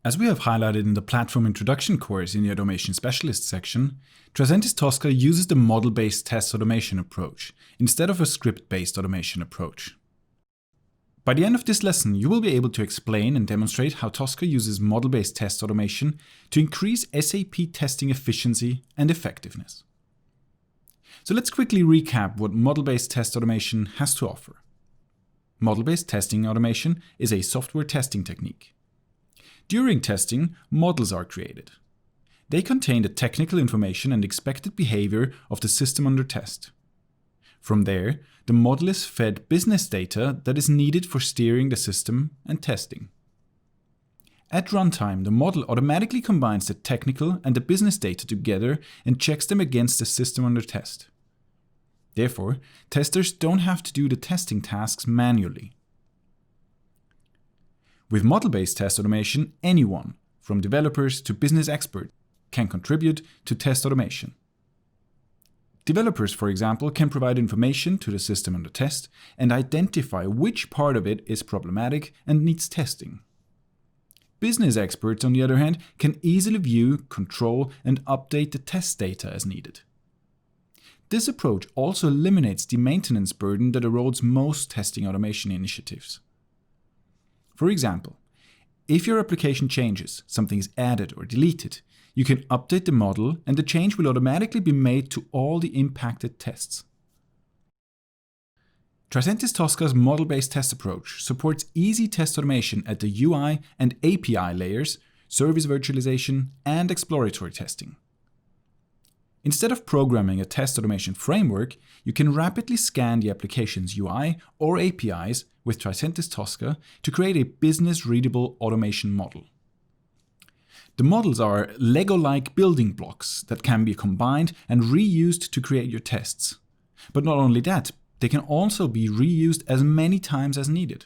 As we have highlighted in the Platform Introduction course in the Automation Specialist section, Tricentis Tosca uses the model-based test automation approach instead of a script-based automation approach. By the end of this lesson, you will be able to explain and demonstrate how Tosca uses model-based test automation to increase SAP testing efficiency and effectiveness. So let's quickly recap what model-based test automation has to offer. Model-based testing automation is a software testing technique. During testing, models are created. They contain the technical information and expected behavior of the system under test. From there, the model is fed business data that is needed for steering the system and testing. At runtime, the model automatically combines the technical and the business data together and checks them against the system under test. Therefore, testers don't have to do the testing tasks manually. With model-based test automation, anyone, from developers to business experts, can contribute to test automation. Developers, for example, can provide information to the system under test and identify which part of it is problematic and needs testing. Business experts, on the other hand, can easily view, control, and update the test data as needed. This approach also eliminates the maintenance burden that erodes most testing automation initiatives. For example, if your application changes, something is added or deleted, you can update the model and the change will automatically be made to all the impacted tests. Tricentis Tosca's model-based test approach supports easy test automation at the UI and API layers, service virtualization, and exploratory testing. Instead of programming a test automation framework, you can rapidly scan the application's UI or APIs with Tricentis Tosca to create a business-readable automation model. The models are Lego-like building blocks that can be combined and reused to create your tests. But not only that, they can also be reused as many times as needed.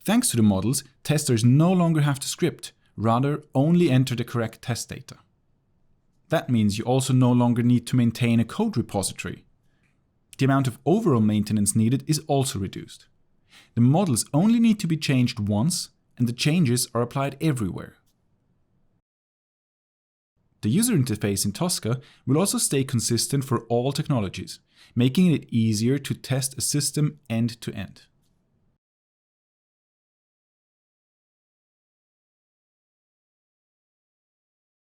Thanks to the models, testers no longer have to script, rather only enter the correct test data. That means you also no longer need to maintain a code repository. The amount of overall maintenance needed is also reduced. The models only need to be changed once, and the changes are applied everywhere. The user interface in Tosca will also stay consistent for all technologies, making it easier to test a system end to end.